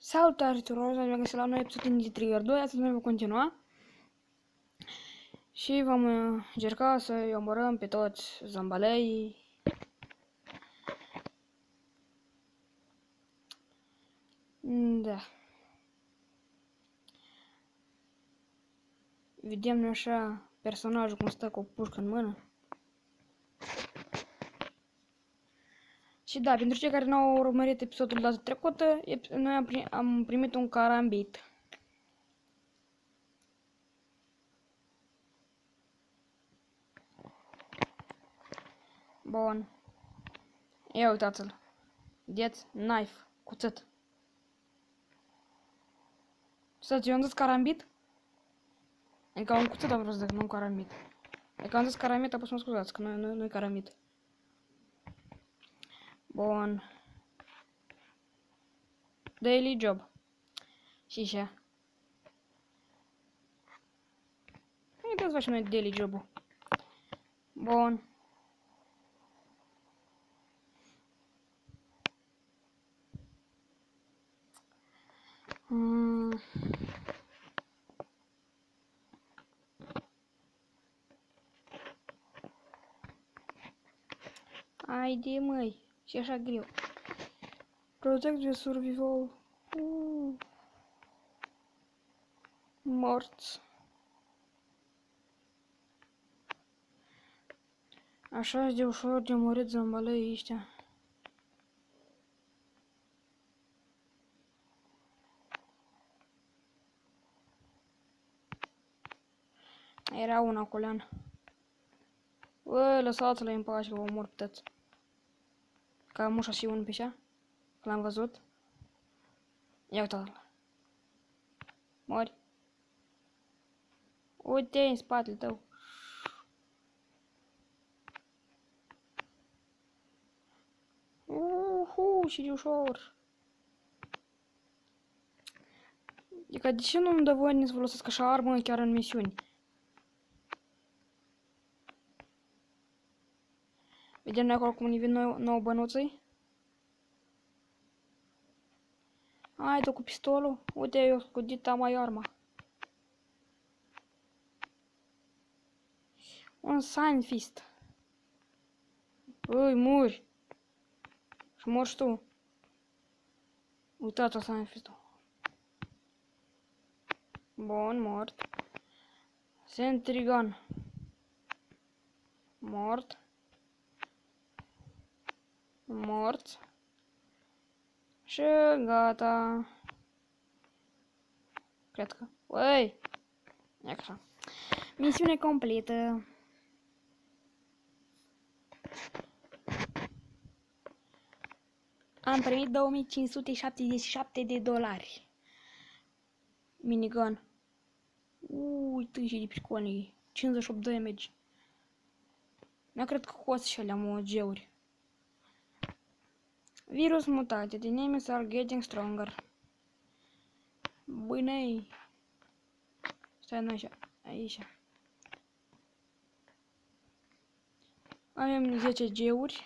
Salutare tuturor, v-am găsit la noi episod din Trigger 2, astăzi noi vom continua și vom încerca să-i omorâm pe toți zambaleii. Da. Vedem noi așa personajul cum stă cu o pușcă în mână. Și da, pentru cei care nu au urmărit episodul data trecută, noi am primit un carambit. Bun. Ia uitați-l. Vedeți? Knife. Cuțit. Stați, eu am zis carambit? E ca un cuțit am vrut să zic, nu un carambit. E ca am zis carambit, apoi să mă scuzați, că nu-i carambit. Bun. Daily job. Și așa. Haideți să facem noi daily job-ul. Bun. Haide, măi. Și așa greu. Protect your survival. Morți. Așa de ușor de murit zambaleii ăștia. Era una colean. Bă, lăsați-l în pace că vă mor puteți. Că am ușa și unul pe așa. Că l-am văzut. Ia uitați-l. Mori. Uite în spatele tău. Și de ușor. Adică de ce nu-mi dă voie să folosesc așa armă chiar în misiuni? Vedem noi acolo cum ne vin nouă bănuții. Hai tu cu pistolul. Uite, eu cu dita mai arma. Un Seinfist. Ui, muri. Și mori și tu. Uitați-o Seinfist-ul. Bun, mort. Sentry gun. Mort. Mort. Și gata. Cred că. Uai! E așa. Misiune completă. Am primit 2577 de dolari. Minigun. Uite și de pișcoanii. 58 de damage. Nu cred că costă și alea mogeuri. Virus mutate. The enemies are getting stronger. Bine. Stai noi așa. Aici. Avem 10 geuri.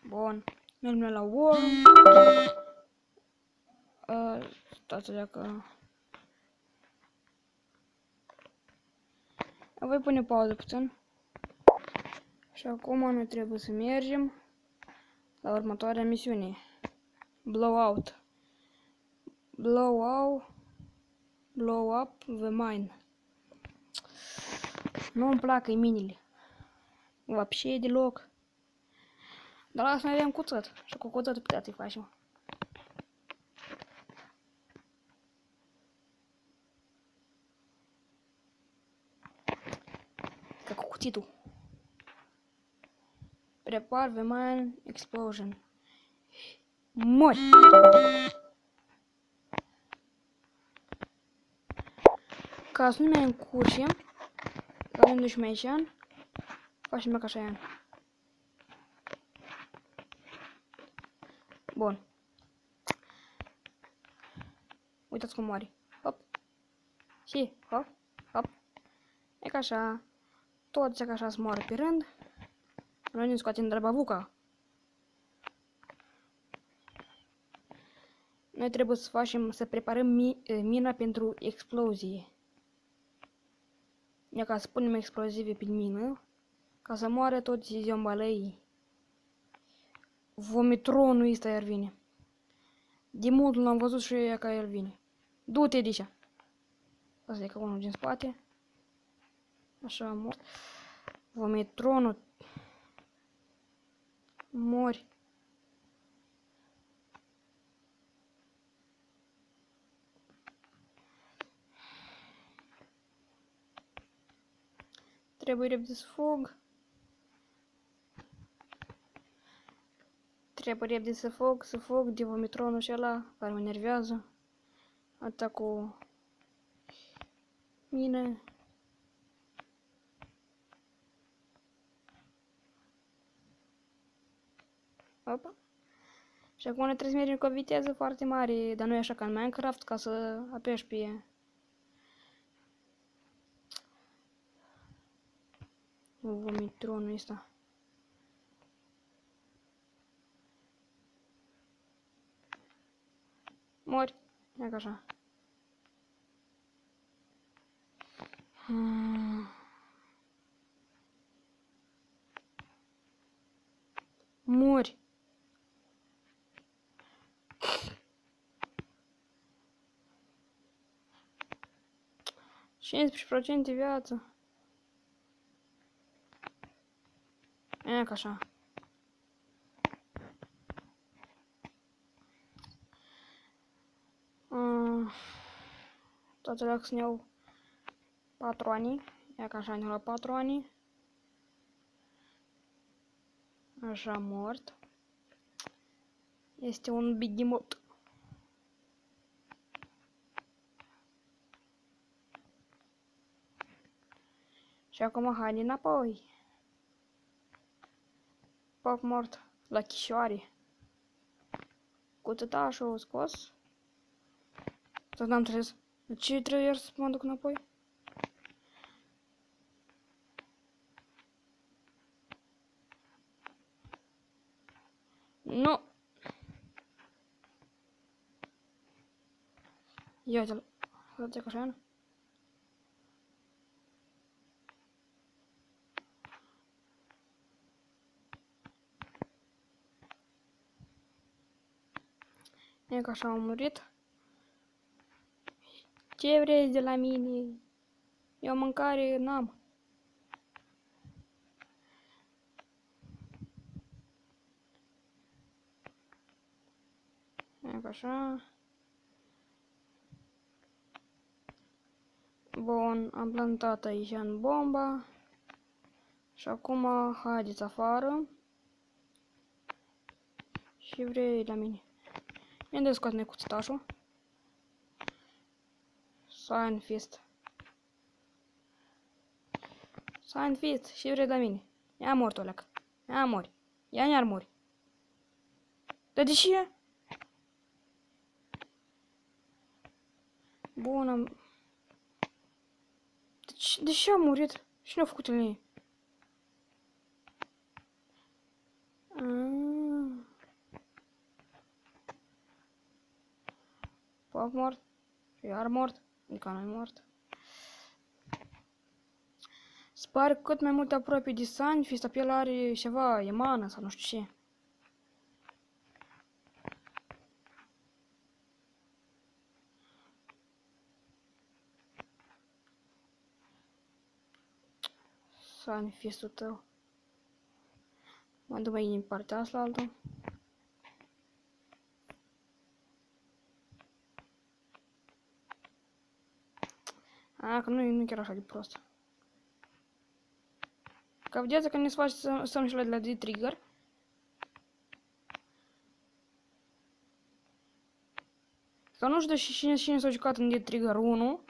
Bun. Mergem la Worm. Stați că... Voi pune pauză puțin. Și acum noi trebuie să mergem la următoarea misiune. Blowout. Blow up the mine. Nu-mi plac minile. Вообще deloc. Dar la asta mai avem cuțăt. Și cu cuțătul putea să-i facem. Ca cu cuțitul. Prepare the mine explosion. Mori! Ca să nu mai încurcem, avem dușmecean, facem ca așa. Bun. Uitați cum moare. Hop. Și hop, hop. E ca așa. Toți ca așa să moară pe rând. Noi ne scoatem de la babuca. Noi trebuie să preparăm mina pentru explozie. E ca să punem explozive pe mină, ca să moară toți zombalei. Vomitronul ăsta iar vine. De mult l-am văzut și ea ca el vine. Du-te de aici. Asta e ca unul din spate. Așa, mort. Vomitronul. Mori. Trebuie repede să fug. Trebuie repede să fug de vomitronul și ăla care mă nervează. Atâta cu mine. Opa. Și acum ne trebuie să mergem cu o viteză foarte mare, dar nu e așa ca în Minecraft, ca să apeși pe vomitronul ăsta. Mori. Ia ca așa. Mori. %15% viață. Ia ca așa. Toate alea să ne iau 4 ani. Ia ca așa ne la 4 ani. Așa mort. Este un behemoth. Și acum haide înapoi. Poc mort la chișoare. Cuțătașul scos. Tot n-am trezit. De ce trebuie să mă duc înapoi? Nu! Ia uite-l. Să-ți ca așa. E că așa am murit. Ce vrei de la mine? Eu mâncare n-am. E că așa. Bun, am plantat aici în bomba. Și acum haideți afară. Și vrei la mine. Unde scot necuțitașul? Scientist. Scientist, și vrei la mine. Ia mort, oleac. Ia mori. Ia ne-ar mori. Dar de ce? Bun, am... De ce a murit? Cine a făcut el? Poc mort. Iar mort. Adică nu-i mort. Spar cât mai mult aproape de Sunfist, pe el are ceva, e mana sau nu știu ce. Sunfist-ul tău. Mă duc mai din partea asta altă. Că nu e chiar așa de prost. Ca vedeți că ne faci să-mi și la de trigger. Că nu știu cine s-a jucat în Dead Trigger 1,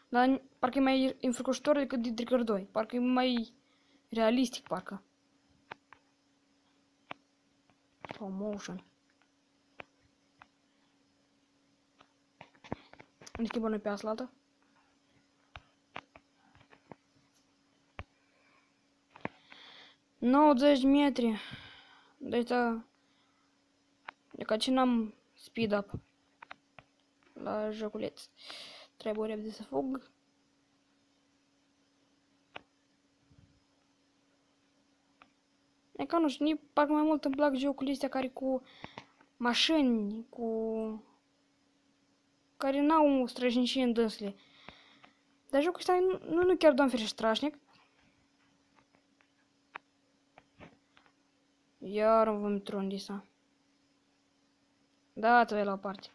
dar parcă e mai înfricoșător decât Dead Trigger 2. Parcă e mai realistic, parcă. Slow motion. Unde schimbă noi pe asta altă? ...90 metri. Deci da... E ca ce n-am speed up. la joculeț. Trebuie repede să fug. E ca nu știu, parcă mai mult îmi plac jocurile astea care cu mașini, care n-au străjnicie în dânsele. Dar jocul ăsta nu chiar doamne ferește strașnic. Iar îmi vom intru în lista. Da, te vei la o parte.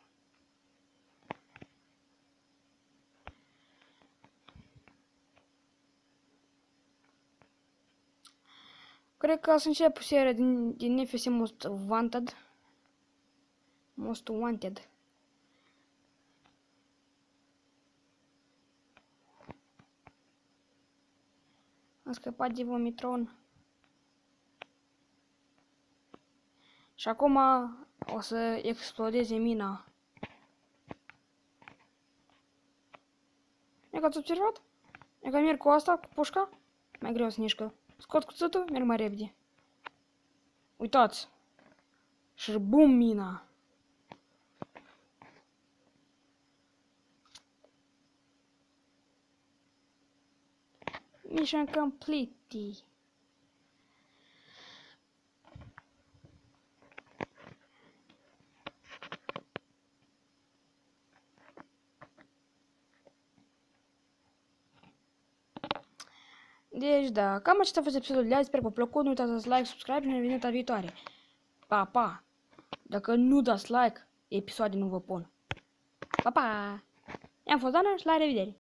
Cred că să încep seria din FS Most Wanted. Most Wanted. Am scăpat de Vomitron. Și acum o să explodeze mina. E că ați observat? E că merg cu asta, cu pușca, mai greu să nișcă. Scot cuțitul, merg mai repede. Uitați! Și bum mina! Mission complete. Deci da, cam acesta a fost episodul de azi, sper că v-a plăcut, nu uitați să dați like, subscribe și ne vedem data viitoare. Pa, pa! Dacă nu dați like, episoade nu vă pun. Pa, pa! I-am fost Dana și la revedere!